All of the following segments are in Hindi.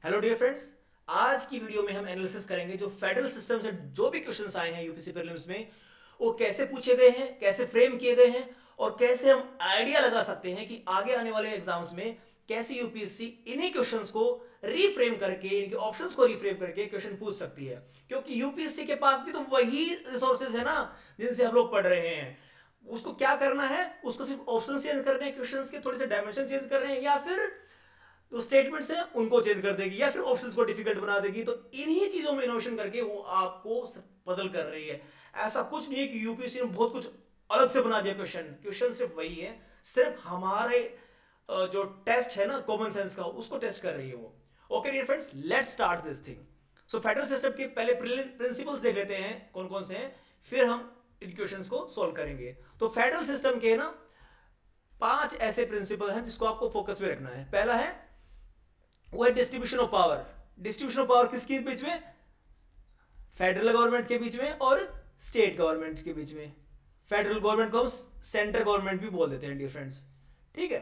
Hello dear friends. आज की वीडियो में हम एनालिसिस करेंगे जो फेडरल सिस्टम से जो भी क्वेश्चंस आए हैं यूपीएससी प्रीलिम्स में, वो कैसे पूछे गए हैं, कैसे फ्रेम किए गए हैं और कैसे हम आइडिया लगा सकते हैं कि आगे आने वाले एग्जाम्स में कैसे यूपीएससी इन्हीं क्वेश्चंस को रीफ्रेम करके, इनके ऑप्शंस को रीफ्रेम करके क्वेश्चन पूछ सकती है। क्योंकि यूपीएससी के पास भी तो वही रिसोर्सेज है ना जिनसे हम लोग पढ़ रहे हैं। उसको क्या करना है, उसको सिर्फ ऑप्शन चेंज करने हैं, क्वेश्चन के थोड़े से डायमेंशन चेंज कर रहे हैं, या फिर तो स्टेटमेंट्स है उनको चेंज कर देगी या फिर ऑप्शंस को डिफिकल्ट बना देगी। तो इन्हीं चीजों में इनोवेशन करके वो आपको पजल कर रही है। ऐसा कुछ नहीं है कि यूपीएससी ने बहुत कुछ अलग से बना दिया। क्वेश्चन क्वेश्चन सिर्फ वही है, सिर्फ हमारे जो टेस्ट है ना कॉमन सेंस का, उसको टेस्ट कर रही है वो। Okay dear friends, let's start this thing. So federal system के पहले प्रिंसिपल्स देख लेते हैं कौन कौन से हैं, फिर हम इन क्वेश्चंस को सॉल्व करेंगे। तो फेडरल सिस्टम के ना 5 ऐसे प्रिंसिपल हैं जिसको आपको फोकस में रखना है। पहला है वो है distribution of power. Distribution of power किसके बीच में? फेडरल गवर्नमेंट के बीच में और स्टेट गवर्नमेंट के बीच में। फेडरल गवर्नमेंट को हम सेंट्रल गवर्नमेंट भी बोल देते हैं डियर फ्रेंड्स। ठीक है,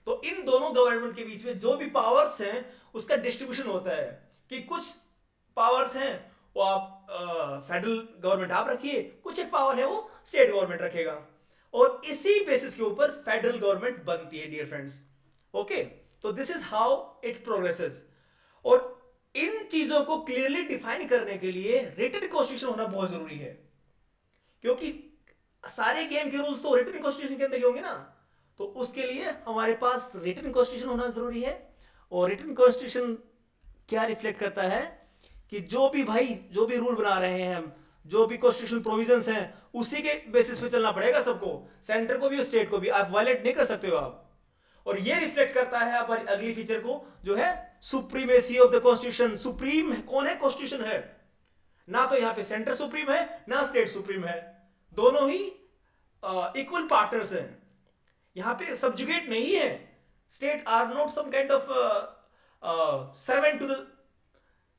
तो इन दोनों गवर्नमेंट के बीच में जो भी पावर्स हैं उसका डिस्ट्रीब्यूशन होता है कि कुछ पावर्स हैं वो आप फेडरल गवर्नमेंट आप रखिए, कुछ एक पावर है वो स्टेट गवर्नमेंट रखेगा, और इसी बेसिस के ऊपर फेडरल गवर्नमेंट बनती है डियर फ्रेंड्स। ओके, तो this is how it progresses. और इन चीजों को क्लियरली डिफाइन करने के लिए रिटन कॉन्स्टिट्यूशन होना बहुत जरूरी है। क्योंकि सारे गेम के रूल्स तो रिटन कॉन्स्टिट्यूशन के अंदर ही होंगे ना, तो उसके लिए हमारे पास रिटन कॉन्स्टिट्यूशन होना जरूरी है। और रिटन कॉन्स्टिट्यूशन क्या रिफ्लेक्ट करता है कि जो भी भाई जो भी रूल बना रहे हैं हम, जो भी कॉन्स्टिट्यूशनल प्रोविजंस हैं, उसी के बेसिस पे चलना पड़ेगा सबको, सेंटर को भी और स्टेट को भी। आप वायलेट नहीं कर सकते हो आप। और ये रिफ्लेक्ट करता है हमारी अगली फीचर को, जो है supremacy of the constitution. Supreme कौन है? कॉन्स्टिट्यूशन है ना। तो यहां पे सेंटर सुप्रीम है ना स्टेट सुप्रीम है, दोनों ही इक्वल पार्टनर्स हैं। यहां पे सब्जुगेट नहीं है। State are not some kind of servant to the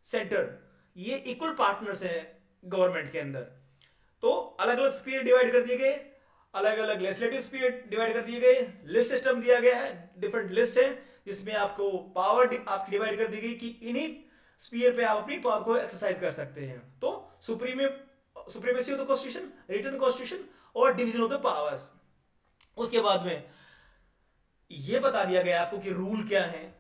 centre. ये इक्वल पार्टनर्स हैं गवर्नमेंट के अंदर। तो अलग अलग स्पीयर डिवाइड कर दिए गए, अलग अलग लेजिस्लेटिव स्पीयर डिवाइड कर दिए गए, लिस्ट सिस्टम दिया गया है, डिफरेंट लिस्ट है जिसमें आपको पावर आपकी डिवाइड कर दी गई कि इन्हीं स्पीयर पे आप अपनी पावर को एक्सरसाइज कर सकते हैं। तो supremacy of the constitution, written constitution और डिवीजन ऑफ द पावर्स। उसके बाद में ये बता दिया गया आपको कि रूल क्या है,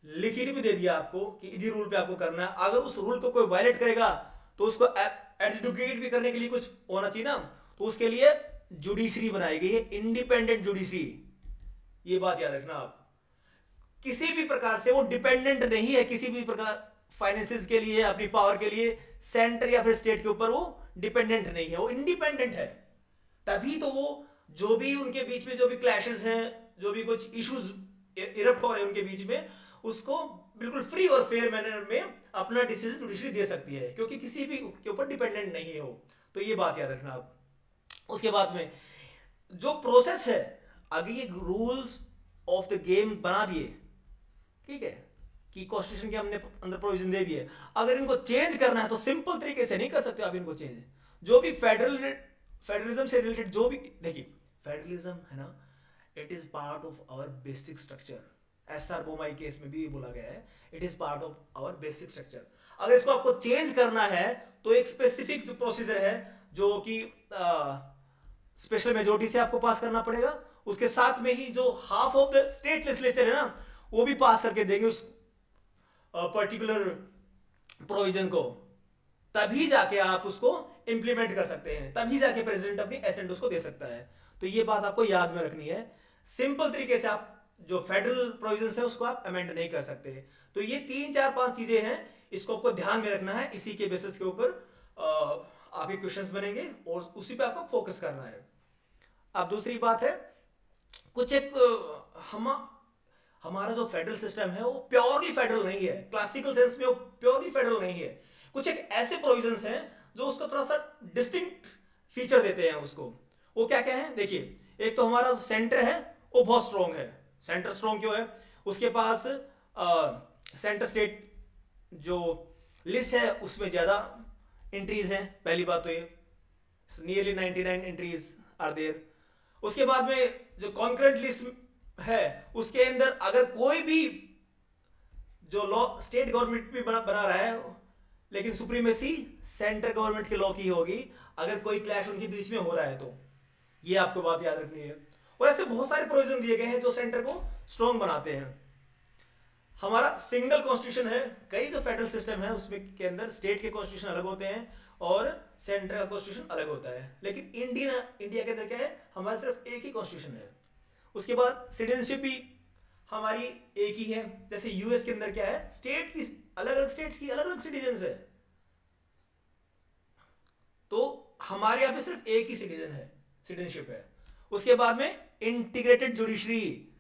लिखित भी दे दिया आपको कि इन्हीं रूल पे आपको करना है। अगर उस रूल को कोई वायलेट करेगा तो उसको एडजुडिकेट भी करने के लिए कुछ होना चाहिए ना, तो उसके लिए जुडिशरी बनाई गई है, इंडिपेंडेंट जुडिशरी। ये बात याद रखना आप। किसी भी प्रकार से वो डिपेंडेंट नहीं है, किसी भी प्रकार फाइनेंसेस के लिए, अपनी पावर के लिए सेंटर या फिर स्टेट के ऊपर वो डिपेंडेंट नहीं है, वो इंडिपेंडेंट है। तभी तो वो जो भी उनके बीच में जो भी क्लैशेस हैं, जो भी कुछ इश्यूज इरप्ट हो रहे हैं उनके बीच में, उसको बिल्कुल फ्री और फेयर मैनर में अपना डिसीजन जुडिशरी दे सकती है, क्योंकि किसी भी के ऊपर डिपेंडेंट नहीं है वो। तो ये बात याद रखना आप। उसके बाद में जो प्रोसेस है, अगर ये रूल्स ऑफ द गेम बना दिए, ठीक है, कि कॉन्स्टिट्यूशन के हमने अंदर प्रोविजन दे दिए, अगर इनको चेंज करना है तो सिंपल तरीके से नहीं कर सकते आप इनको चेंज। जो भी फेडरलिज्म से रिलेटेड जो भी, देखिए फेडरलिज्म है ना, it is part of our basic structure. S R Bommai case में भी बोला गया है, it is part of our basic structure. अगर इसको आपको चेंज करना है तो एक स्पेसिफिक जो प्रोसीजर है, जो कि स्पेशल मेजोरिटी से आपको पास करना पड़ेगा। उसके साथ में ही जो half of the state legislature है ना, वो भी पास करके देंगे उस पर्टिकुलर प्रोविजन को। तभी जाके आप उसको इंप्लीमेंट कर सकते हैं, तभी जाके प्रेसिडेंट अपनी एसेंट उसको दे सकता है। तो ये बात आपको याद में रखनी है। सिंपल तरीके से आप जो फेडरल प्रोविजन है उसको आप अमेंड नहीं कर सकते। तो ये 3 4 5 चीजें हैं, इसको आपको ध्यान में रखना है। इसी के बेसिस के ऊपर आपके क्वेश्चंस बनेंगे और उसी पे आपको फोकस करना है। अब दूसरी बात है, कुछ एक हम हमारा जो फेडरल सिस्टम है वो प्योरली फेडरल नहीं है, क्लासिकल सेंस में वो प्योरली फेडरल नहीं है। कुछ एक ऐसे प्रोविजंस हैं जो उसको थोड़ा सा डिस्टिंक्ट फीचर देते हैं उसको। वो क्या क्या है देखिए, एक तो हमारा सेंटर है वो बहुत स्ट्रॉन्ग है। सेंटर स्ट्रॉन्ग क्यों है? उसके पास सेंटर स्टेट जो लिस्ट है उसमें ज्यादा एंट्रीज हैं, पहली बात तो ये, नियरली 99 एंट्रीज आर देयर। उसके बाद में जो कॉन्करेंट लिस्ट है उसके अंदर अगर कोई भी जो लॉ स्टेट गवर्नमेंट भी बना रहा है, लेकिन सुप्रीमेसी सेंट्रल गवर्नमेंट के लॉ की होगी अगर कोई क्लैश उनके बीच में हो रहा है तो। ये आपको बात याद रखनी है। और ऐसे बहुत सारे प्रोविजन दिए गए हैं जो सेंटर को स्ट्रॉन्ग बनाते हैं। हमारा सिंगल कॉन्स्टिट्यूशन है। कई जो फेडरल सिस्टम है उसमें के अंदर स्टेट के कॉन्स्टिट्यूशन अलग होते हैं और सेंटर का कॉन्स्टिट्यूशन अलग होता है, लेकिन इंडिया के अंदर क्या है, हमारा सिर्फ एक ही कॉन्स्टिट्यूशन है। उसके बाद सिटीजनशिप भी हमारी एक ही है। जैसे यूएस के अंदर क्या है, स्टेट की अलग अलग स्टेट्स की अलग अलग सिटीजन है, तो हमारे यहां पे सिर्फ एक ही सिटीजनशिप है। उसके बाद में इंटीग्रेटेड जुडिशरी,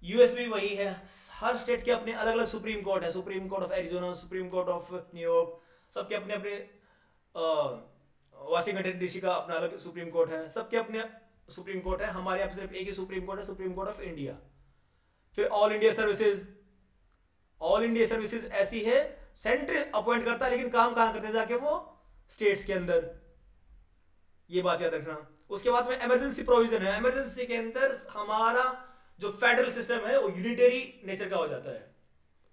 यूएस में वही है। हर स्टेट के अपने अलग अलग सुप्रीम कोर्ट है, supreme court of Arizona, supreme court of New York, सबके अपने अपने, वाशिंगटन डीसी का अपना अलग सुप्रीम कोर्ट है, सबके अपने सुप्रीम कोर्ट है। हमारे यहाँ पे सिर्फ एक ही सुप्रीम कोर्ट है, सुप्रीम कोर्ट ऑफ इंडिया। फिर ऑल इंडिया सर्विसेज ऐसी है, सेंटर अपॉइंट करता है लेकिन काम कहां करते जाके वो स्टेट्स के अंदर, ये बात याद रखना। उसके बाद में इमरजेंसी प्रोविजन है। इमरजेंसी के अंदर हमारा जो फेडरल सिस्टम है वो यूनिटरी नेचर का हो जाता है।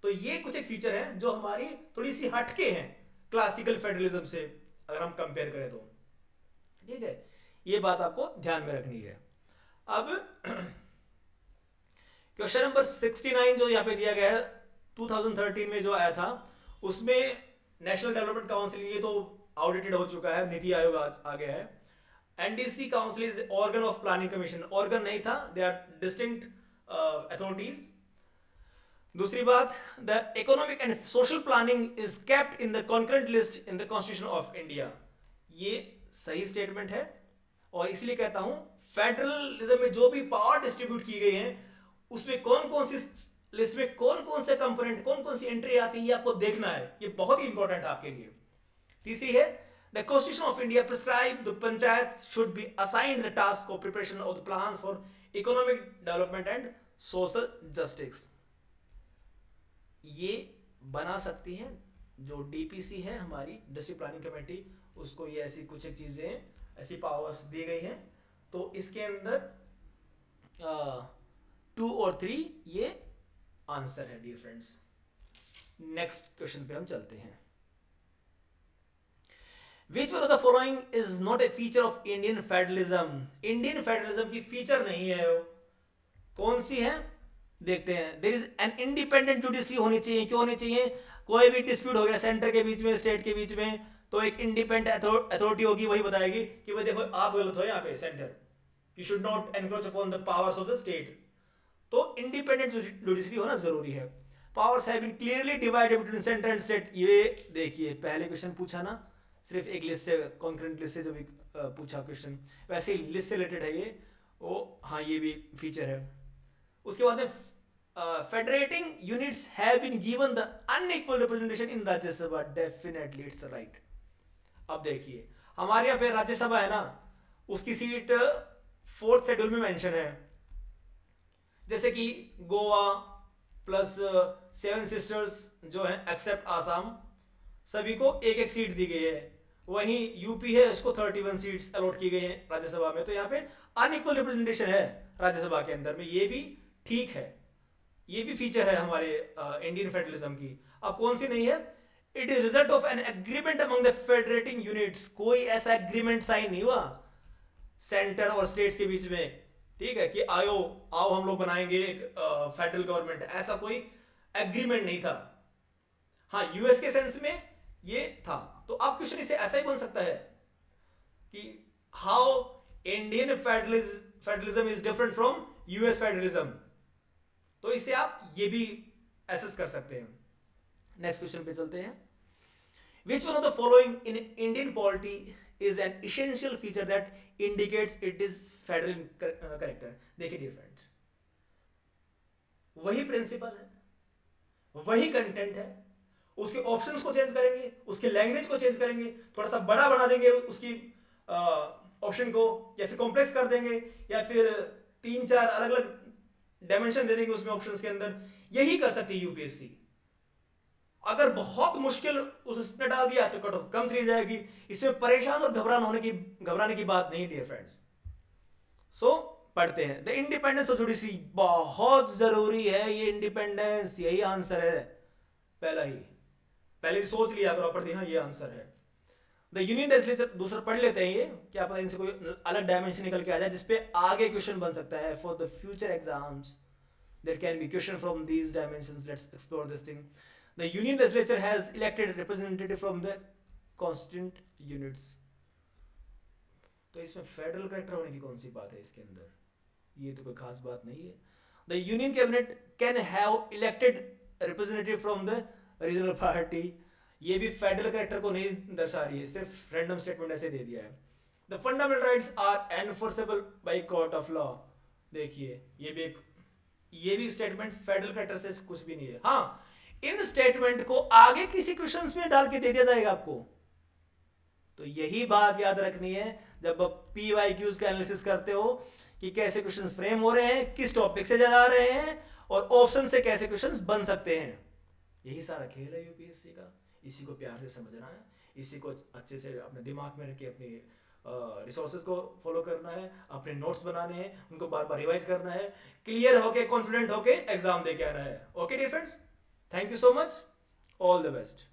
तो ये कुछ एक फीचर है जो हमारी थोड़ी सी हटके हैं क्लासिकल फेडरलिज्म से, अगर हम कंपेयर करें तो। ठीक है, ये बात आपको ध्यान में रखनी है। अब क्वेश्चन नंबर 69 जो यहाँ पे दिया गया है 2013 में जो आया था, उसमें नेशनल डेवलपमेंट काउंसिल, ये तो आउटडेटेड हो चुका है, नीति आयोग आ गया है। NDC council is organ of planning commission, organ नहीं था, दे आर डिस्टिंक्ट अथॉरिटीज। दूसरी बात, the economic and social planning is kept in the concurrent list in the constitution of India. ये सही स्टेटमेंट है और इसलिए कहता हूं फेडरलिज्म में जो भी पावर डिस्ट्रीब्यूट की गई है उसमें कौन कौन सी लिस्ट में कौन कौन से कंपोनेंट, कौन कौन सी एंट्री आती है, ये आपको देखना है, ये बहुत ही इंपॉर्टेंट है आपके लिए। तीसरी है, the constitution of India prescribe the panchayat should be assigned the task of preparation of the plans for economic development and social justice. ये बना सकती है जो डीपीसी है हमारी डिस्ट्रिक्ट प्लानिंग कमेटी, उसको ये ऐसी कुछ एक चीजें, ऐसी पावर्स दी गई हैं। तो इसके अंदर 2 और 3 ये आंसर है डियर फ्रेंड्स। नेक्स्ट क्वेश्चन पे हम चलते हैं। Which one of the following is not a feature of Indian federalism? Indian federalism की फीचर नहीं है वो, कौन सी है देखते हैं। There is an independent judiciary होनी चाहिए। क्यों होनी चाहिए? कोई भी डिस्प्यूट हो गया सेंटर के बीच में, स्टेट के बीच में, तो एक इंडिपेंडेंट अथॉरिटी होगी, वही बताएगी कि भाई देखो आप गलत हो यहाँ पे, centre, you should not encroach upon the powers of the state. तो इंडिपेंडेंट जुडिशरी होना जरूरी है। Powers have been clearly divided between centre and state. ये देखिए पहले क्वेश्चन पूछा ना, सिर्फ एक लिस्ट से, कॉन्करेंट लिस्ट से जो भी पूछा क्वेश्चन, वैसे ही लिस्ट से रिलेटेड है ये, वो हाँ ये भी फीचर है। उसके बाद में federating units have been given the unequal representation in Rajya Sabha, definitely it's right. अब देखिए हमारे यहाँ पे राज्यसभा है ना, उसकी सीट 4th शेड्यूल में मेंशन है। जैसे कि गोवा प्लस 7 सिस्टर्स जो है एक्सेप्ट आसाम, सभी को एक एक सीट दी गई है। वहीं यूपी है, उसको 31 सीट्स अलॉट की गई हैं राज्यसभा में। तो यहाँ पे अनइक्वल रिप्रेजेंटेशन है राज्यसभा के अंदर में, ये भी ठीक है, ये भी फीचर है हमारे इंडियन फेडरलिज्म की। अब कौन सी नहीं है? It is result of an agreement among the federating units. कोई ऐसा एग्रीमेंट साइन नहीं हुआ सेंटर और स्टेट्स के बीच में, ठीक है, कि आओ हम लोग बनाएंगे एक फेडरल गवर्नमेंट, ऐसा कोई एग्रीमेंट नहीं था। हाँ यूएस के सेंस में ये था। तो अब क्वेश्चन इसे ऐसा ही बन सकता है कि how Indian federalism is different from US federalism. तो इसे आप ये भी एसेस कर सकते हैं। नेक्स्ट क्वेश्चन पे चलते हैं। Which one of the following in Indian polity is an essential feature that indicates it is federal character. देखिए डियर फ्रेंड्स, वही प्रिंसिपल है, वही कंटेंट है, उसके ऑप्शंस को चेंज करेंगे, उसके लैंग्वेज को चेंज करेंगे, थोड़ा सा बड़ा बना देंगे उसकी ऑप्शन को, या फिर कॉम्प्लेक्स कर देंगे, या फिर 3-4 अलग अलग डायमेंशन दे देंगे उसमें ऑप्शंस के अंदर। यही कर सकती है यूपीएससी। अगर बहुत मुश्किल उसने डाल दिया तो कट ऑफ कम 3 जाएगी। इसमें परेशान और घबराने की बात नहीं डियर फ्रेंड्स। सो पढ़ते हैं। द इंडिपेंडेंस ऑफ जुडिशरी बहुत जरूरी है, ये इंडिपेंडेंस, यही आंसर है। पहले भी सोच लिया प्रॉपर्ली, हाँ ये आंसर है। द यूनियन लेजिस्लेचर, दूसरा पढ़ लेते हैं ये, क्या पता इनसे कोई अलग डायमेंशन निकल के आ जाए जिसपे आगे क्वेश्चन बन सकता है for the future exams. There can be question from these dimensions, let's explore this thing. The union legislature has elected representative from the constituent units. तो इसमें फेडरल करेक्टर होने की कौन सी बात है इसके अंदर, ये तो कोई खास बात नहीं है। The union cabinet can have elected representative from the regional party, ये भी फेडरल करेक्टर को नहीं दर्शा रही है, सिर्फ रैंडम स्टेटमेंट ऐसे दे दिया है। The fundamental rights are enforceable by court of law, देखिए ये भी स्टेटमेंट फेडरल करेक्टर से कुछ भी नहीं है। हाँ, इन स्टेटमेंट को आगे किसी क्वेश्चंस में डाल के दे दिया जाएगा आपको, तो यही बात याद रखनी है जब आप PYQs का एनालिसिस करते हो कि कैसे क्वेश्चंस फ्रेम हो रहे हैं, किस टॉपिक से जा रहे हैं, और ऑप्शन से कैसे क्वेश्चंस बन सकते हैं। यही सारा खेल है यूपीएससी का, इसी को प्यार से समझना है, इसी को अच्छे से अपने दिमाग में रख के अपनी रिसोर्सेज को फॉलो करना है, अपने नोट्स बनाने हैं, उनको बार बार रिवाइज करना है, क्लियर होके कॉन्फिडेंट होके एग्जाम दे के आना है। Okay dear friends, thank you so much, all the best.